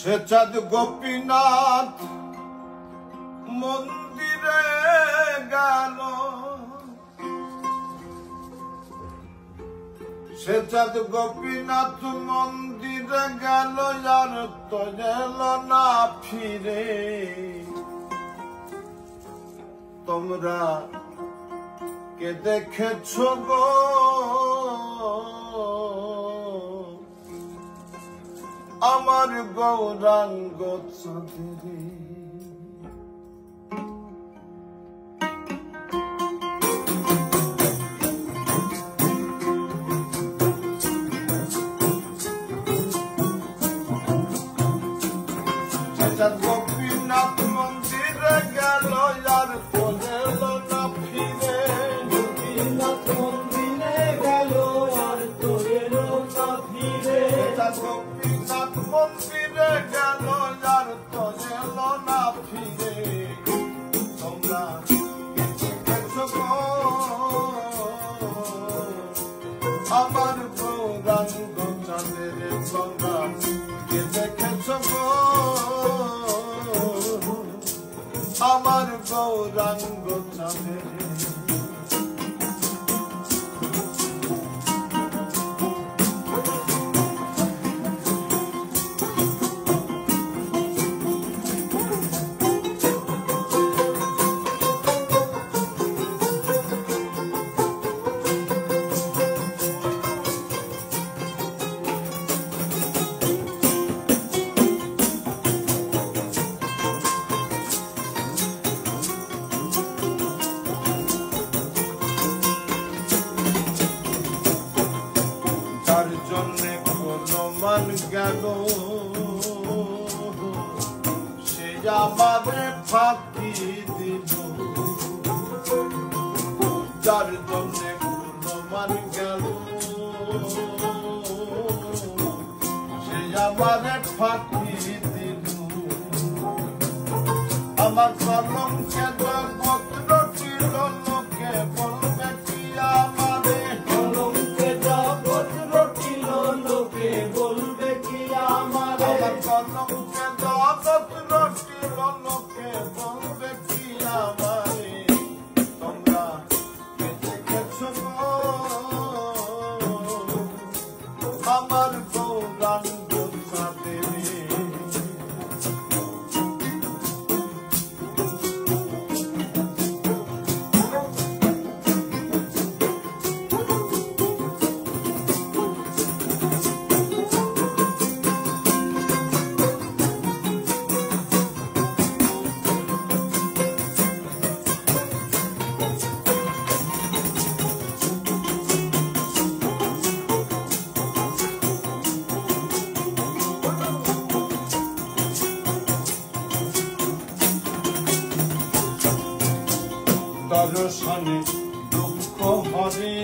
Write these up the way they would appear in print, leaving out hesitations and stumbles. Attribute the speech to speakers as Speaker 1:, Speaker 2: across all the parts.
Speaker 1: সে চাঁদ গোপীনাথ মন্দিরে গেল, সে চাঁদ গোপীনাথ মন্দিরে গেল, আর তো গেল না ফিরে। তোমরা কে দেখেছ গো আমার গৌরাঙ্গ চাঁদরে? গোপীনাথ মন্দিরে গেল, আর তো গেল না ফিরে।
Speaker 2: গোপীনাথ মন্দিরে গেল, আর তো গেল না ফিরে।
Speaker 1: গোপীনাথ মন্দিরে গেল, আর তো গেল না ফিরে। তোমরা দেখেছ গো আমার গৌরাঙ্গ চাঁদের? তোমরা কে দেখেছ গো আমার গৌরাঙ্গ চাঁদের? মান গেল সে আমারে ফাঁকি দিল, যার জন্যে মান গেল সে আমারে ফাঁকি দিল। আমার কলঙ্কে জগৎ রটিল, লোকে বলবে কি আমারে?
Speaker 2: কলঙ্কে জগৎ রটিল, লোকে বলবে কি আমারে?
Speaker 1: আমার কলঙ্কে জগৎ রটিল, লোকে বলবে কি আমারে? তোমরা কে দেখেছ গো আমার গৌরাঙ্গ চাঁদের? দর্শনে দুঃখ হরে,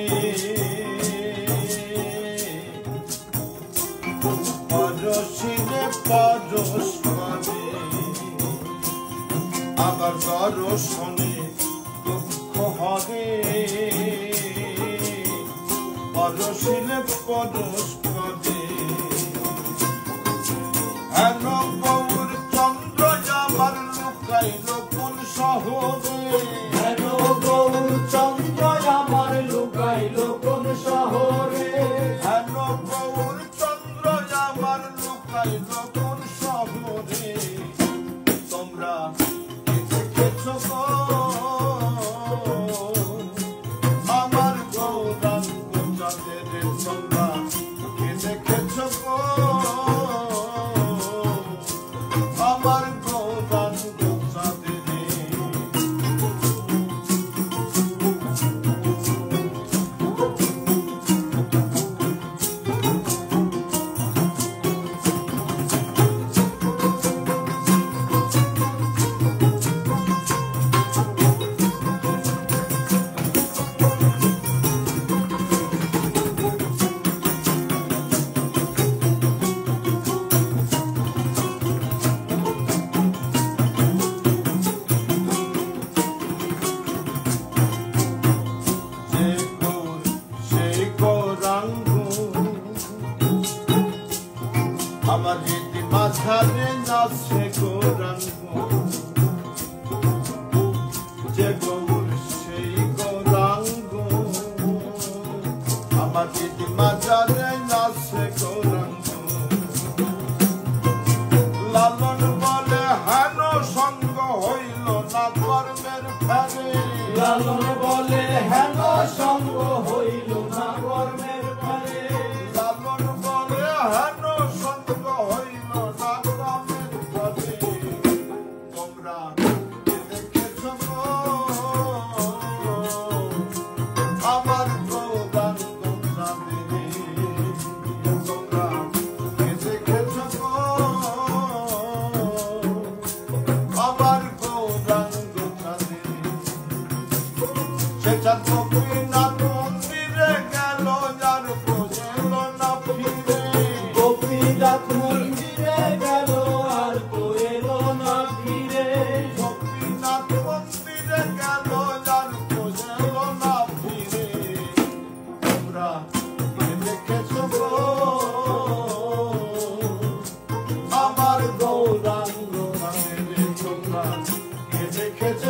Speaker 1: পরশিনে পরশ করে। আবার দর্শনে দুঃখ হরে, পরশিনে পরশ করে। হেন গৌর চন্দ্র আমার লুকাইল কোন শহরে?
Speaker 2: হেন গৌর চন্দ্র আমার লুকাইল কোন শহরে?
Speaker 1: হেন গৌর চন্দ্র আমার লুকাইল কোন শহরে? তোমরা দেখেছ গো আমার গৌরাঙ্গ চাঁদের? তোমরা কে দেখেছ গো আমার গৌরাঙ্গ চাঁদের? কর্মের ফেরে
Speaker 2: লালন বলে হেন সঙ্গ হইল না কর্মের ফলে
Speaker 1: লালন বলে হেন সঙ্গ হইল না কর্মের ফলে তোমরা দেখেছ আমার গৌরাঙ্গ চাঁদে তোমরা দেখেছ আমার গৌরাঙ্গ চাঁদে সে চাঁদ গোপীনাথ মন্দিরে গেল যার বোঝেল না ফিরে
Speaker 2: গোপীনাথ মন্দিরে গেল আর তো এলো না ফিরে
Speaker 1: গোপীনাথ মন্দিরে গেল যার বোঝেল না ফিরে তোমরা দেখেছ আমার গৌরাঙ্গ চাঁদে তোমরা দেখেছ